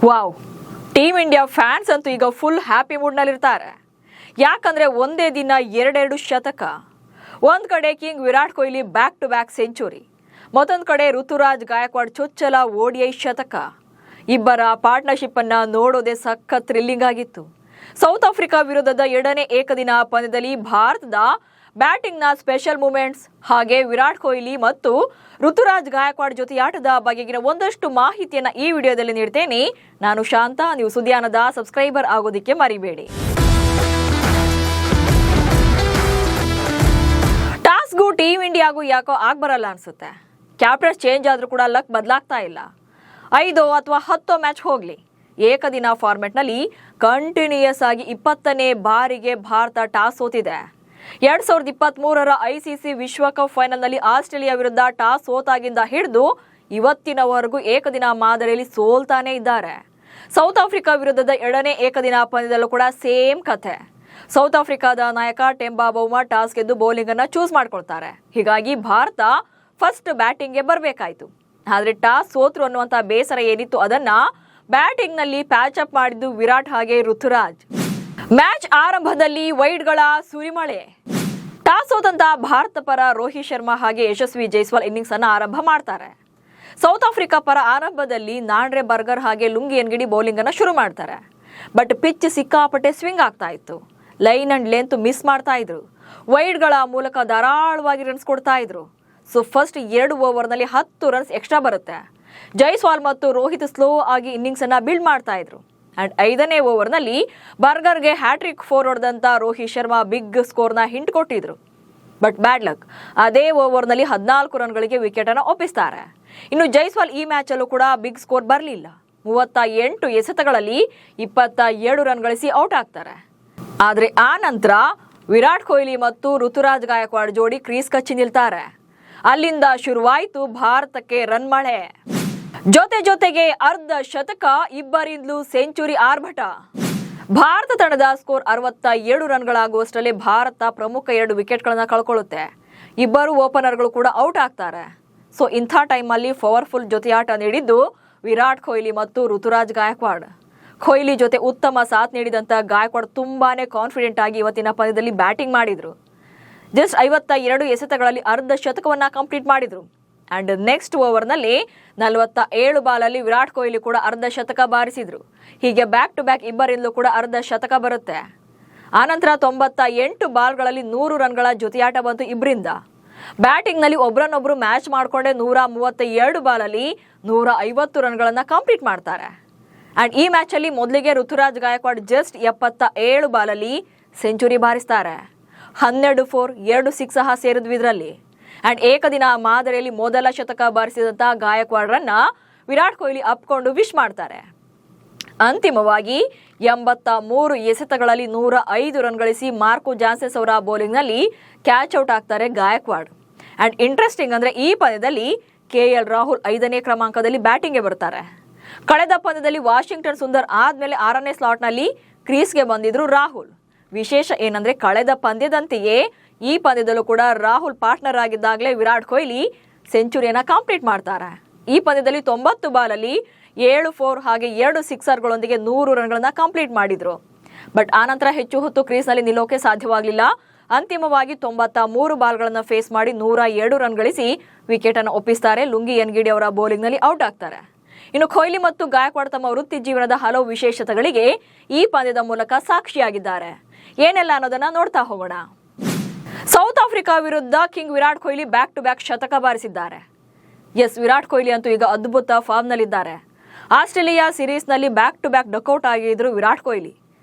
Wow, team India fans ಅಂತೂ ಈಗ full happy ಮೂಡ್ನಲ್ಲಿರ್ತಾರೆ. ಯಾಕಂದ್ರೆ ಒಂದೇ ದಿನ ಎರಡೆರಡು ಶತಕ. ಒಂದ್ ಕಡೆ king Virat Kohli back to back century, ಮತ್ತೊಂದು ಕಡೆ ಋತುರಾಜ್ ಗಾಯಕ್ವಾಡ್ ಚೊಚ್ಚಲ ODI ಶತಕ. ಇಬ್ಬರ ಪಾರ್ಟ್ನರ್ಶಿಪ್ ಅನ್ನ ನೋಡೋದೇ ಸಖತ್ ಥ್ರಿಲ್ಲಿಂಗ್ ಆಗಿತ್ತು. ಸೌತ್ ಆಫ್ರಿಕಾ ವಿರುದ್ಧದ 2ನೇ ಏಕದಿನ ಪಂದ್ಯದಲ್ಲಿ ಭಾರತದ ಬ್ಯಾಟಿಂಗ್ನ ಸ್ಪೆಷಲ್ ಮೂಮೆಂಟ್ಸ್, ಹಾಗೆ ವಿರಾಟ್ ಕೊಹ್ಲಿ ಮತ್ತು ಋತುರಾಜ್ ಗಾಯಕ್ವಾಡ್ ಜೊತೆ ಆಟದ ಬಗೆಗಿನ ಒಂದಷ್ಟು ಮಾಹಿತಿಯನ್ನ ಈ ವಿಡಿಯೋದಲ್ಲಿ ನೀಡ್ತೇನೆ. ನಾನು ಶಾಂತ. ನೀವು ಸುದ್ದಿಯಾನದ ಸಬ್ಸ್ಕ್ರೈಬರ್ ಆಗೋದಿಕ್ಕೆ ಮರಿಬೇಡಿ. ಟಾಸ್ಗೂ ಟೀಮ್ ಇಂಡಿಯಾಗೂ ಯಾಕೋ ಆಗ್ಬರಲ್ಲ ಅನ್ಸುತ್ತೆ. ಕ್ಯಾಪ್ಟನ್ಸ್ ಚೇಂಜ್ ಆದ್ರೂ ಕೂಡ ಲಕ್ ಬದಲಾಗ್ತಾ ಇಲ್ಲ. 5 ಅಥವಾ 10 ಮ್ಯಾಚ್ ಹೋಗ್ಲಿ, ಏಕದಿನ ಫಾರ್ಮೆಟ್ನಲ್ಲಿ ಕಂಟಿನ್ಯೂಯಸ್ ಆಗಿ 20ನೇ ಬಾರಿಗೆ ಭಾರತ ಟಾಸ್ ಸೋತಿದೆ. 2023ರ ICC ವಿಶ್ವಕಪ್ ಫೈನಲ್ನಲ್ಲಿ ಆಸ್ಟ್ರೇಲಿಯಾ ವಿರುದ್ಧ ಟಾಸ್ ಸೋತಾಗಿಂದ ಹಿಡಿದು ಇವತ್ತಿನವರೆಗೂ ಏಕದಿನ ಮಾದರಿಯಲ್ಲಿ ಸೋಲ್ತಾನೆ ಇದ್ದಾರೆ. ಸೌತ್ ಆಫ್ರಿಕಾ ವಿರುದ್ಧದ 2ನೇ ಏಕದಿನ ಪಂದ್ಯದಲ್ಲೂ ಕೂಡ ಸೇಮ್ ಕಥೆ. ಸೌತ್ ಆಫ್ರಿಕಾದ ನಾಯಕ ಟೆಂಬಾ ಬೌಮಾ ಟಾಸ್ ಗೆದ್ದು ಬೌಲಿಂಗ್ ಅನ್ನ ಚೂಸ್ ಮಾಡ್ಕೊಳ್ತಾರೆ. ಹೀಗಾಗಿ ಭಾರತ ಫಸ್ಟ್ ಬ್ಯಾಟಿಂಗ್ಗೆ ಬರಬೇಕಾಯ್ತು. ಆದ್ರೆ ಟಾಸ್ ಸೋತ್ರು ಅನ್ನುವಂತ ಬೇಸರ ಏನಿತ್ತು, ಅದನ್ನ ಬ್ಯಾಟಿಂಗ್ ನಲ್ಲಿ ಪ್ಯಾಚ್ ಅಪ್ ಮಾಡಿದ್ದು ವಿರಾಟ್ ಹಾಗೆ ಋತುರಾಜ್. ಮ್ಯಾಚ್ ಆರಂಭದಲ್ಲಿ ವೈಡ್ಗಳ ಸುರಿಮಳೆ. ಟಾಸ್ ಸೋತಂತ ಭಾರತ ಪರ ರೋಹಿತ್ ಶರ್ಮಾ ಹಾಗೆ ಯಶಸ್ವಿ ಜೈಸ್ವಾಲ್ ಇನ್ನಿಂಗ್ಸ್ ಅನ್ನ ಆರಂಭ ಮಾಡ್ತಾರೆ. ಸೌತ್ ಆಫ್ರಿಕಾ ಪರ ಆರಂಭದಲ್ಲಿ ನಾಂಡ್ರೆ ಬರ್ಗರ್ ಹಾಗೆ ಲುಂಗಿ ಎನ್ಗಿಡಿ ಬೌಲಿಂಗ್ ಅನ್ನ ಶುರು ಮಾಡ್ತಾರೆ. ಬಟ್ ಪಿಚ್ ಸಿಕ್ಕಾಪಟ್ಟೆ ಸ್ವಿಂಗ್ ಆಗ್ತಾ ಇತ್ತು. ಲೈನ್ ಅಂಡ್ ಲೆಂತ್ ಮಿಸ್ ಮಾಡ್ತಾ ಇದ್ರು. ವೈಡ್ಗಳ ಮೂಲಕ ಧಾರಾಳವಾಗಿ ರನ್ಸ್ ಕೊಡ್ತಾ ಇದ್ರು. ಸೊ ಫಸ್ಟ್ 2 ಓವರ್ನಲ್ಲಿ 10 ರನ್ಸ್ ಎಕ್ಸ್ಟ್ರಾ ಬರುತ್ತೆ. ಜೈಸ್ವಾಲ್ ಮತ್ತು ರೋಹಿತ್ ಸ್ಲೋ ಆಗಿ ಇನ್ನಿಂಗ್ಸ್ ಅನ್ನ ಬಿಲ್ಡ್ ಮಾಡ್ತಾ ಇದ್ರು. ಅಂಡ್ 5ನೇ ಓವರ್ನಲ್ಲಿ ಬರ್ಗರ್ಗೆ ಹ್ಯಾಟ್ರಿಕ್ 4 ಹೊಡೆದಂತ ರೋಹಿತ್ ಶರ್ಮಾ ಬಿಗ್ ಸ್ಕೋರ್ನ ಹಿಂಟ್ ಕೊಟ್ಟಿದ್ರು. ಬಟ್ ಬ್ಯಾಡ್ ಲಕ್, ಅದೇ ಓವರ್ನಲ್ಲಿ 14 ರನ್ಗಳಿಗೆ ವಿಕೆಟ್ ಅನ್ನು ಒಪ್ಪಿಸ್ತಾರೆ. ಇನ್ನು ಜೈಸ್ವಾಲ್ ಈ ಮ್ಯಾಚ್ ಅಲ್ಲೂ ಕೂಡ ಬಿಗ್ ಸ್ಕೋರ್ ಬರಲಿಲ್ಲ. 38 ಎಸೆತಗಳಲ್ಲಿ 27 ರನ್ ಗಳಿಸಿ ಔಟ್ ಆಗ್ತಾರೆ. ಆದ್ರೆ ಆ ನಂತರ ವಿರಾಟ್ ಕೊಹ್ಲಿ ಮತ್ತು ಋತುರಾಜ್ ಗಾಯಕ್ವಾಡ್ ಜೋಡಿ ಕ್ರೀಸ್ ಕಚ್ಚಿ ನಿಲ್ತಾರೆ. ಅಲ್ಲಿಂದ ಶುರುವಾಯಿತು ಭಾರತಕ್ಕೆ ರನ್ ಮಳೆ. ಜೊತೆಗೆ ಅರ್ಧ ಶತಕ, ಇಬ್ಬರಿಂದಲೂ ಸೆಂಚುರಿ ಆರ್ಭಟ. ಭಾರತ ತಂಡದ ಸ್ಕೋರ್ 67 ರನ್ಗಳಾಗುವಷ್ಟರಲ್ಲಿ ಭಾರತ ಪ್ರಮುಖ 2 ವಿಕೆಟ್ಗಳನ್ನ ಕಳ್ಕೊಳ್ಳುತ್ತೆ. ಇಬ್ಬರು ಓಪನರ್ಗಳು ಕೂಡ ಔಟ್ ಆಗ್ತಾರೆ. ಸೊ ಇಂಥ ಟೈಮಲ್ಲಿ ಪವರ್ಫುಲ್ ಜೊತೆಯಾಟ ನೀಡಿದ್ದು ವಿರಾಟ್ ಕೊಹ್ಲಿ ಮತ್ತು ಋತುರಾಜ್ ಗಾಯಕ್ವಾಡ್. ಕೊಹ್ಲಿ ಜೊತೆ ಉತ್ತಮ ಸಾಥ್ ನೀಡಿದಂತ ಗಾಯಕ್ವಾಡ್ ತುಂಬಾನೇ ಕಾನ್ಫಿಡೆಂಟ್ ಆಗಿ ಇವತ್ತಿನ ಪಂದ್ಯದಲ್ಲಿ ಬ್ಯಾಟಿಂಗ್ ಮಾಡಿದ್ರು. ಜಸ್ಟ್ 52 ಎಸೆತಗಳಲ್ಲಿ ಅರ್ಧ ಶತಕವನ್ನ ಕಂಪ್ಲೀಟ್ ಮಾಡಿದ್ರು. ಅಂಡ್ ನೆಕ್ಸ್ಟ್ ಓವರ್ನಲ್ಲಿ 47 ಬಾಲಲ್ಲಿ ವಿರಾಟ್ ಕೊಹ್ಲಿ ಕೂಡ ಅರ್ಧ ಶತಕ ಬಾರಿಸಿದ್ರು. ಹೀಗೆ ಬ್ಯಾಕ್ ಟು ಬ್ಯಾಕ್ ಇಬ್ಬರಿಂದಲೂ ಕೂಡ ಅರ್ಧ ಶತಕ ಬರುತ್ತೆ. ಆನಂತರ 98 ಬಾಲ್ಗಳಲ್ಲಿ 100 ರನ್ಗಳ ಜೊತೆಯಾಟ ಬಂತು ಇಬ್ಬರಿಂದ. ಬ್ಯಾಟಿಂಗ್ ನಲ್ಲಿ ಒಬ್ರನ್ನೊಬ್ರು ಮ್ಯಾಚ್ ಮಾಡಿಕೊಂಡೆ 132 ಬಾಲಲ್ಲಿ 150 ರನ್ಗಳನ್ನ ಕಂಪ್ಲೀಟ್ ಮಾಡ್ತಾರೆ. ಅಂಡ್ ಈ ಮ್ಯಾಚ್ ಅಲ್ಲಿ ಮೊದಲಿಗೆ ಋತುರಾಜ್ ಗಾಯಕ್ವಾಡ್ ಜಸ್ಟ್ 77 ಬಾಲಲ್ಲಿ ಸೆಂಚುರಿ ಬಾರಿಸ್ತಾರೆ. 12 4, 2 6 ಸಹ ಸೇರಿದ್ವಿ ಇದರಲ್ಲಿ. ಅಂಡ್ ಏಕದಿನ ಮಾದರಿಯಲ್ಲಿ ಮೊದಲ ಶತಕ ಬಾರಿಸಿದಂತ ಗಾಯಕ್ವಾಡ್ರನ್ನ ವಿರಾಟ್ ಕೊಹ್ಲಿ ಅಪ್ಕೊಂಡು ವಿಶ್ ಮಾಡ್ತಾರೆ. ಅಂತಿಮವಾಗಿ 83 ಎಸೆತಗಳಲ್ಲಿ 105 ರನ್ ಗಳಿಸಿ ಮಾರ್ಕೋ ಜಾನ್ಸನ್ ಅವರ ಬೌಲಿಂಗ್ ನಲ್ಲಿ ಕ್ಯಾಚ್ ಔಟ್ ಆಗ್ತಾರೆ ಗಾಯಕ್ವಾಡ್. ಅಂಡ್ ಇಂಟ್ರೆಸ್ಟಿಂಗ್ ಅಂದ್ರೆ ಈ ಪಂದ್ಯದಲ್ಲಿ KL ರಾಹುಲ್ 5ನೇ ಕ್ರಮಾಂಕದಲ್ಲಿ ಬ್ಯಾಟಿಂಗ್ಗೆ ಬರ್ತಾರೆ. ಕಳೆದ ಪಂದ್ಯದಲ್ಲಿ ವಾಷಿಂಗ್ಟನ್ ಸುಂದರ್ ಆದ್ಮೇಲೆ 6ನೇ ಸ್ಲಾಟ್ ನಲ್ಲಿ ಕ್ರೀಸ್ಗೆ ಬಂದಿದ್ರು ರಾಹುಲ್. ವಿಶೇಷ ಏನಂದ್ರೆ ಕಳೆದ ಪಂದ್ಯದಂತೆಯೇ ಈ ಪಂದ್ಯದಲ್ಲೂ ಕೂಡ ರಾಹುಲ್ ಪಾರ್ಟ್ನರ್ ಆಗಿದ್ದಾಗಲೇ ವಿರಾಟ್ ಕೊಹ್ಲಿ ಸೆಂಚುರಿಯನ್ನ ಕಂಪ್ಲೀಟ್ ಮಾಡ್ತಾರೆ. ಈ ಪಂದ್ಯದಲ್ಲಿ 90 ಬಾಲಲ್ಲಿ 7 4 ಹಾಗೆ 2 ಸಿಕ್ಸರ್ಗಳೊಂದಿಗೆ 100 ರನ್ಗಳನ್ನ ಕಂಪ್ಲೀಟ್ ಮಾಡಿದ್ರು. ಬಟ್ ಆನಂತರ ಹೆಚ್ಚು ಹೊತ್ತು ಕ್ರೀಸ್ನಲ್ಲಿ ನಿಲ್ಲೋಕೆ ಸಾಧ್ಯವಾಗಲಿಲ್ಲ. ಅಂತಿಮವಾಗಿ 93 ಬಾಲ್ಗಳನ್ನ ಫೇಸ್ ಮಾಡಿ 102 ರನ್ ಗಳಿಸಿ ವಿಕೆಟ್ ಅನ್ನು ಒಪ್ಪಿಸ್ತಾರೆ. ಲುಂಗಿ ಎನ್ಗಿಡಿ ಅವರ ಬೌಲಿಂಗ್ ನಲ್ಲಿ ಔಟ್ ಆಗ್ತಾರೆ. ಇನ್ನು ಕೊಹ್ಲಿ ಮತ್ತು ಗಾಯಕ್ವಾಡ್ ತಮ್ಮ ವೃತ್ತಿ ಜೀವನದ ಹಲವು ವಿಶೇಷತೆಗಳಿಗೆ ಈ ಪಂದ್ಯದ ಮೂಲಕ ಸಾಕ್ಷಿಯಾಗಿದ್ದಾರೆ. ಏನೆಲ್ಲ ಅನ್ನೋದನ್ನ ನೋಡ್ತಾ ಹೋಗೋಣ. ಸೌತ್ ಆಫ್ರಿಕಾ ವಿರುದ್ಧ king Virat Kohli back to back ಶತಕ ಬಾರಿಸಿದ್ದಾರೆ. ಎಸ್, ವಿರಾಟ್ ಕೊಹ್ಲಿ ಅಂತೂ ಈಗ ಅದ್ಭುತ ಫಾರ್ಮ್ ನಲ್ಲಿದ್ದಾರೆ. ಆಸ್ಟ್ರೇಲಿಯಾ ಸೀರೀಸ್ ನಲ್ಲಿ ಬ್ಯಾಕ್ ಟು ಬ್ಯಾಕ್ ಡಕ್ಔಟ್ ಆಗಿದ್ರು ವಿರಾಟ್ ಕೊಹ್ಲಿ.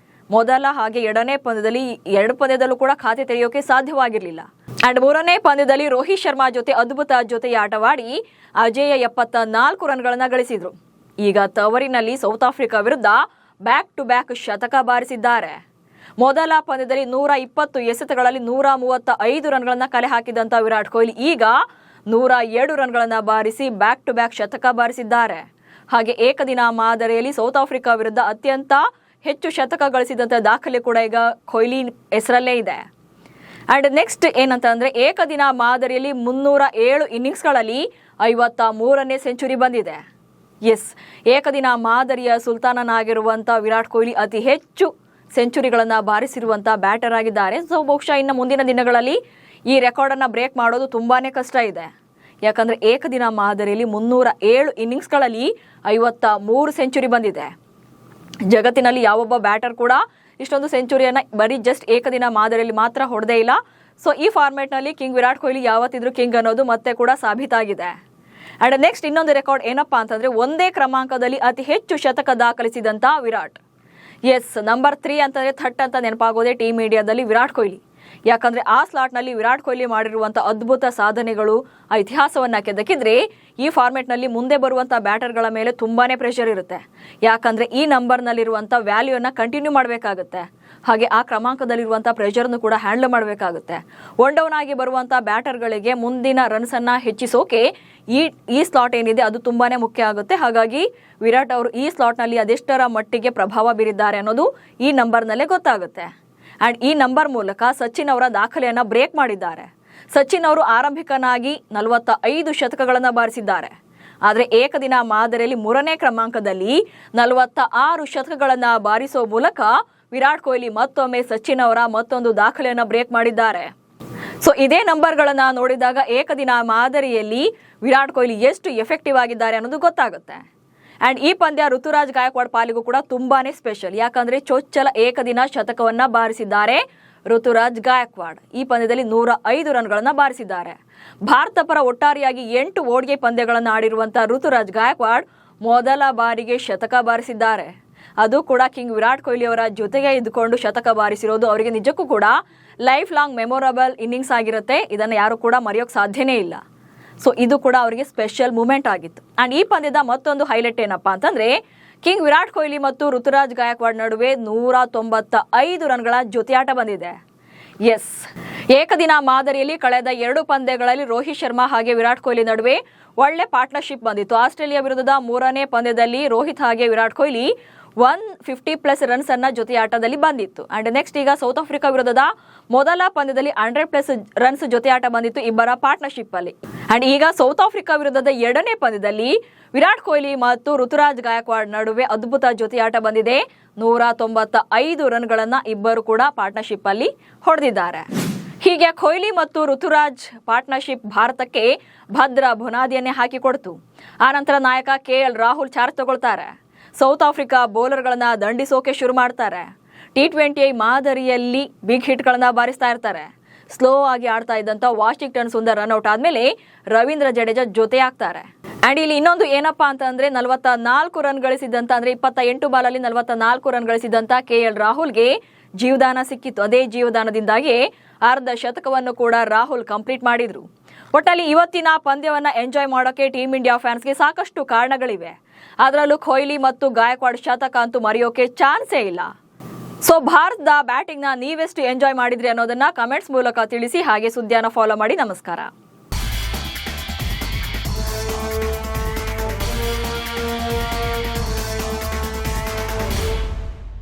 ಮೊದಲ ಹಾಗೆ 2ನೇ ಪಂದ್ಯದಲ್ಲಿ 2 ಪಂದ್ಯದಲ್ಲೂ ಕೂಡ ಖಾತೆ ತೆರೆಯೋಕೆ ಸಾಧ್ಯವಾಗಿರಲಿಲ್ಲ. ಅಂಡ್ 3ನೇ ಪಂದ್ಯದಲ್ಲಿ ರೋಹಿತ್ ಶರ್ಮಾ ಜೊತೆ ಅದ್ಭುತ ಜೊತೆ ಆಟವಾಡಿ ಅಜೇಯ 74 ರನ್ಗಳನ್ನ ಗಳಿಸಿದ್ರು. ಈಗ ತವರಿನಲ್ಲಿ ಸೌತ್ ಆಫ್ರಿಕಾ ವಿರುದ್ಧ ಬ್ಯಾಕ್ ಟು ಬ್ಯಾಕ್ ಶತಕ ಬಾರಿಸಿದ್ದಾರೆ. ಮೊದಲ ಪಂದ್ಯದಲ್ಲಿ 120 ಎಸೆತಗಳಲ್ಲಿ 135 ರನ್ಗಳನ್ನ ಕಲೆ ಹಾಕಿದಂತ ವಿರಾಟ್ ಕೊಹ್ಲಿ ಈಗ 102 ರನ್ಗಳನ್ನ ಬಾರಿಸಿ ಬ್ಯಾಕ್ ಟು ಬ್ಯಾಕ್ ಶತಕ ಬಾರಿಸಿದ್ದಾರೆ. ಹಾಗೆ ಏಕದಿನ ಮಾದರಿಯಲ್ಲಿ ಸೌತ್ ಆಫ್ರಿಕಾ ವಿರುದ್ಧ ಅತ್ಯಂತ ಹೆಚ್ಚು ಶತಕ ಗಳಿಸಿದಂತ ದಾಖಲೆ ಕೂಡ ಈಗ ಕೊಹ್ಲಿ ಹೆಸರಲ್ಲೇ ಇದೆ. ಅಂಡ್ ನೆಕ್ಸ್ಟ್ ಏನಂತ ಅಂದ್ರೆ ಏಕದಿನ ಮಾದರಿಯಲ್ಲಿ 307 ಇನ್ನಿಂಗ್ಸ್ಗಳಲ್ಲಿ 53ನೇ ಸೆಂಚುರಿ ಬಂದಿದೆ. ಎಸ್, ಏಕದಿನ ಮಾದರಿಯ ಸುಲ್ತಾನನಾಗಿರುವಂಥ ವಿರಾಟ್ ಕೊಹ್ಲಿ ಅತಿ ಹೆಚ್ಚು ಸೆಂಚುರಿಗಳನ್ನು ಬಾರಿಸಿರುವಂಥ ಬ್ಯಾಟರ್ ಆಗಿದ್ದಾರೆ. ಸೊ ಬಹುಶಃ ಇನ್ನು ಮುಂದಿನ ದಿನಗಳಲ್ಲಿ ಈ ರೆಕಾರ್ಡನ್ನು ಬ್ರೇಕ್ ಮಾಡೋದು ತುಂಬಾ ಕಷ್ಟ ಇದೆ. ಯಾಕಂದರೆ ಏಕದಿನ ಮಾದರಿಯಲ್ಲಿ 307 ಇನ್ನಿಂಗ್ಸ್ಗಳಲ್ಲಿ 53 ಸೆಂಚುರಿ ಬಂದಿದೆ. ಜಗತ್ತಿನಲ್ಲಿ ಯಾವೊಬ್ಬ ಬ್ಯಾಟರ್ ಕೂಡ ಇಷ್ಟೊಂದು ಸೆಂಚುರಿಯನ್ನು ಬರೀ ಜಸ್ಟ್ ಏಕದಿನ ಮಾದರಿಯಲ್ಲಿ ಮಾತ್ರ ಹೊಡೆದೇ ಇಲ್ಲ. ಸೊ ಈ ಫಾರ್ಮೆಟ್ನಲ್ಲಿ ಕಿಂಗ್ ವಿರಾಟ್ ಕೊಹ್ಲಿ ಯಾವತ್ತಿದ್ರೂ ಕಿಂಗ್ ಅನ್ನೋದು ಮತ್ತೆ ಕೂಡ ಸಾಬೀತಾಗಿದೆ. ಆ್ಯಂಡ್ ನೆಕ್ಸ್ಟ್ ಇನ್ನೊಂದು ರೆಕಾರ್ಡ್ ಏನಪ್ಪಾ ಅಂತಂದರೆ ಒಂದೇ ಕ್ರಮಾಂಕದಲ್ಲಿ ಅತಿ ಹೆಚ್ಚು ಶತಕ ದಾಖಲಿಸಿದಂಥ ವಿರಾಟ್. ಎಸ್, ನಂಬರ್ 3 ಅಂತಂದರೆ ಥಟ್ ಅಂತ ನೆನಪಾಗೋದೇ ಟೀಮ್ ಇಂಡಿಯಾದಲ್ಲಿ ವಿರಾಟ್ ಕೊಹ್ಲಿ. ಯಾಕಂದರೆ ಆ ಸ್ಲಾಟ್ನಲ್ಲಿ ವಿರಾಟ್ ಕೊಹ್ಲಿ ಮಾಡಿರುವಂಥ ಅದ್ಭುತ ಸಾಧನೆಗಳು ಆ ಇತಿಹಾಸವನ್ನು ಕೆದಕಿದ್ರೆ ಈ ಫಾರ್ಮೆಟ್ನಲ್ಲಿ ಮುಂದೆ ಬರುವಂಥ ಬ್ಯಾಟರ್ಗಳ ಮೇಲೆ ತುಂಬಾ ಪ್ರೆಷರ್ ಇರುತ್ತೆ. ಯಾಕಂದರೆ ಈ ನಂಬರ್ನಲ್ಲಿರುವಂಥ ವ್ಯಾಲ್ಯೂಯನ್ನು ಕಂಟಿನ್ಯೂ ಮಾಡಬೇಕಾಗುತ್ತೆ. ಹಾಗೆ ಆ ಕ್ರಮಾಂಕದಲ್ಲಿರುವಂಥ ಪ್ರೆಷರ್ನು ಕೂಡ ಹ್ಯಾಂಡಲ್ ಮಾಡಬೇಕಾಗುತ್ತೆ. ಒನ್ ಡೌನ್ ಆಗಿ ಬರುವಂಥ ಬ್ಯಾಟರ್ಗಳಿಗೆ ಮುಂದಿನ ರನ್ಸನ್ನು ಹೆಚ್ಚಿಸೋಕೆ ಈ ಸ್ಲಾಟ್ ಏನಿದೆ ಅದು ತುಂಬಾ ಮುಖ್ಯ ಆಗುತ್ತೆ. ಹಾಗಾಗಿ ವಿರಾಟ್ ಅವರು ಈ ಸ್ಲಾಟ್ನಲ್ಲಿ ಅದೆಷ್ಟರ ಮಟ್ಟಿಗೆ ಪ್ರಭಾವ ಬೀರಿದ್ದಾರೆ ಅನ್ನೋದು ಈ ನಂಬರ್ನಲ್ಲೇ ಗೊತ್ತಾಗುತ್ತೆ. ಆ್ಯಂಡ್ ಈ ನಂಬರ್ ಮೂಲಕ ಸಚಿನ್ ಅವರ ದಾಖಲೆಯನ್ನು ಬ್ರೇಕ್ ಮಾಡಿದ್ದಾರೆ. ಸಚಿನ್ ಅವರು ಆರಂಭಿಕನಾಗಿ 45 ಶತಕಗಳನ್ನು ಬಾರಿಸಿದ್ದಾರೆ. ಆದರೆ ಏಕದಿನ ಮಾದರಿಯಲ್ಲಿ 3ನೇ ಕ್ರಮಾಂಕದಲ್ಲಿ 46 ಶತಕಗಳನ್ನು ಬಾರಿಸೋ ಮೂಲಕ ವಿರಾಟ್ ಕೊಹ್ಲಿ ಮತ್ತೊಮ್ಮೆ ಸಚಿನ್ ಅವರ ಮತ್ತೊಂದು ದಾಖಲೆಯನ್ನು ಬ್ರೇಕ್ ಮಾಡಿದ್ದಾರೆ. ಸೊ ಇದೇ ನಂಬರ್ಗಳನ್ನು ನೋಡಿದಾಗ ಏಕದಿನ ಮಾದರಿಯಲ್ಲಿ ವಿರಾಟ್ ಕೊಹ್ಲಿ ಎಷ್ಟು ಎಫೆಕ್ಟಿವ್ ಆಗಿದ್ದಾರೆ ಅನ್ನೋದು ಗೊತ್ತಾಗುತ್ತೆ. ಆ್ಯಂಡ್ ಈ ಪಂದ್ಯ ಋತುರಾಜ್ ಗಾಯಕ್ವಾಡ್ ಪಾಲಿಗೂ ಕೂಡ ತುಂಬಾನೇ ಸ್ಪೆಷಲ್. ಯಾಕಂದರೆ ಚೊಚ್ಚಲ ಏಕದಿನ ಶತಕವನ್ನು ಬಾರಿಸಿದ್ದಾರೆ ಋತುರಾಜ್ ಗಾಯಕ್ವಾಡ್. ಈ ಪಂದ್ಯದಲ್ಲಿ 105 ರನ್ಗಳನ್ನು ಬಾರಿಸಿದ್ದಾರೆ. ಭಾರತ ಪರ ಒಟ್ಟಾರೆಯಾಗಿ 8 ODI ಪಂದ್ಯಗಳನ್ನು ಆಡಿರುವಂಥ ಋತುರಾಜ್ ಗಾಯಕ್ವಾಡ್ ಮೊದಲ ಬಾರಿಗೆ ಶತಕ ಬಾರಿಸಿದ್ದಾರೆ. ಅದು ಕೂಡ ಕಿಂಗ್ ವಿರಾಟ್ ಕೊಹ್ಲಿ ಅವರ ಜೊತೆಗೆ ಇದ್ದುಕೊಂಡು ಶತಕ ಬಾರಿಸಿರೋದು ಅವರಿಗೆ ನಿಜಕ್ಕೂ ಕೂಡ ಲೈಫ್ ಲಾಂಗ್ ಮೆಮೊರಬಲ್ ಇನ್ನಿಂಗ್ಸ್ ಆಗಿರುತ್ತೆ. ಇದನ್ನು ಯಾರು ಕೂಡ ಮರೆಯೋಕೆ ಸಾಧ್ಯನೇ ಇಲ್ಲ. ಸೊ ಇದು ಕೂಡ ಅವರಿಗೆ ಸ್ಪೆಷಲ್ ಮೂಮೆಂಟ್ ಆಗಿತ್ತು. ಆ್ಯಂಡ್ ಈ ಪಂದ್ಯದ ಮತ್ತೊಂದು ಹೈಲೈಟ್ ಏನಪ್ಪಾ ಅಂತಂದರೆ ಕಿಂಗ್ ವಿರಾಟ್ ಕೊಹ್ಲಿ ಮತ್ತು ಋತುರಾಜ್ ಗಾಯಕ್ವಾಡ್ ನಡುವೆ 195 ರನ್ಗಳ ಜೊತೆಯಾಟ ಬಂದಿದೆ. ಎಸ್, ಏಕದಿನ ಮಾದರಿಯಲ್ಲಿ ಕಳೆದ 2 ಪಂದ್ಯಗಳಲ್ಲಿ ರೋಹಿತ್ ಶರ್ಮಾ ಹಾಗೆ ವಿರಾಟ್ ಕೊಹ್ಲಿ ನಡುವೆ ಒಳ್ಳೆ ಪಾರ್ಟ್ನರ್ಶಿಪ್ ಬಂದಿತ್ತು. ಆಸ್ಟ್ರೇಲಿಯಾ ವಿರುದ್ಧದ 3ನೇ ಪಂದ್ಯದಲ್ಲಿ ರೋಹಿತ್ ಹಾಗೆ ವಿರಾಟ್ ಕೊಹ್ಲಿ 150+ ರನ್ಸ್ ಅನ್ನ ಜೊತೆಯಾಟದಲ್ಲಿ ಬಂದಿತ್ತು. ಅಂಡ್ ನೆಕ್ಸ್ಟ್ ಈಗ ಸೌತ್ ಆಫ್ರಿಕಾ ವಿರುದ್ಧದ ಮೊದಲ ಪಂದ್ಯದಲ್ಲಿ 100+ ರನ್ಸ್ ಜೊತೆಯಾಟ ಬಂದಿತ್ತು ಇಬ್ಬರ ಪಾರ್ಟ್ನರ್ಶಿಪ್ ಅಲ್ಲಿ. ಅಂಡ್ ಈಗ ಸೌತ್ ಆಫ್ರಿಕಾ ವಿರುದ್ಧದ 2ನೇ ಪಂದ್ಯದಲ್ಲಿ ವಿರಾಟ್ ಕೊಹ್ಲಿ ಮತ್ತು ಋತುರಾಜ್ ಗಾಯಕ್ವಾಡ್ ನಡುವೆ ಅದ್ಭುತ ಜೊತೆಯಾಟ ಬಂದಿದೆ. 195 ರನ್ಗಳನ್ನ ಇಬ್ಬರು ಕೂಡ ಪಾರ್ಟ್ನರ್ಶಿಪ್ ಅಲ್ಲಿ ಹೊಡೆದಿದ್ದಾರೆ. ಹೀಗೆ ಕೊಹ್ಲಿ ಮತ್ತು ಋತುರಾಜ್ ಪಾರ್ಟ್ನರ್ಶಿಪ್ ಭಾರತಕ್ಕೆ ಭದ್ರ ಬುನಾದಿಯನ್ನೇ ಹಾಕಿಕೊಡ್ತು. ಆನಂತರ ನಾಯಕ KL ರಾಹುಲ್ ಚಾರ್ಜ್ ತಗೊಳ್ತಾರೆ. ಸೌತ್ ಆಫ್ರಿಕಾ ಬೌಲರ್ಗಳನ್ನ ದಂಡಿಸೋಕೆ ಶುರು ಮಾಡ್ತಾರೆ. T20 ಮಾದರಿಯಲ್ಲಿ ಬಿಗ್ ಹಿಟ್ಗಳನ್ನ ಬಾರಿಸ್ತಾ ಇರ್ತಾರೆ. ಸ್ಲೋ ಆಗಿ ಆಡ್ತಾ ಇದ್ದಂಥ ವಾಷಿಂಗ್ಟನ್ ಸುಂದರ್ ರನ್ಔಟ್ ಆದ್ಮೇಲೆ ರವೀಂದ್ರ ಜಡೇಜಾ ಜೊತೆ ಆಗ್ತಾರೆ. ಅಂಡ್ ಇಲ್ಲಿ ಇನ್ನೊಂದು ಏನಪ್ಪಾ ಅಂತಂದ್ರೆ 44 ರನ್ ಗಳಿಸಿದಂತ ಅಂದ್ರೆ 28 ಬಾಲಲ್ಲಿ 44 ರನ್ ಗಳಿಸಿದಂತ KL ರಾಹುಲ್ಗೆ ಜೀವದಾನ ಸಿಕ್ಕಿತ್ತು. ಅದೇ ಜೀವದಾನದಿಂದಾಗಿ ಅರ್ಧ ಶತಕವನ್ನು ಕೂಡ ರಾಹುಲ್ ಕಂಪ್ಲೀಟ್ ಮಾಡಿದ್ರು. ಒಟ್ಟಲ್ಲಿ ಇವತ್ತಿನ ಪಂದ್ಯವನ್ನ ಎಂಜಾಯ್ ಮಾಡೋಕೆ ಟೀಮ್ ಇಂಡಿಯಾ ಫ್ಯಾನ್ಸ್ಗೆ ಸಾಕಷ್ಟು ಕಾರಣಗಳಿವೆ. ಅದರಲ್ಲೂ ಕೊಹ್ಲಿ ಮತ್ತು ಗಾಯಕ್ವಾಡ್ ಶತಕ ಅಂತೂ ಮರೆಯೋಕೆ ಚಾನ್ಸೇ ಇಲ್ಲ. ಸೊ ಭಾರತದ ಬ್ಯಾಟಿಂಗ್ನ ನೀವೆಷ್ಟು ಎಂಜಾಯ್ ಮಾಡಿದ್ರಿ ಅನ್ನೋದನ್ನ ಕಮೆಂಟ್ಸ್ ಮೂಲಕ ತಿಳಿಸಿ. ಹಾಗೆ ಸುದ್ದಿಯನ್ನು ಫಾಲೋ ಮಾಡಿ. ನಮಸ್ಕಾರ.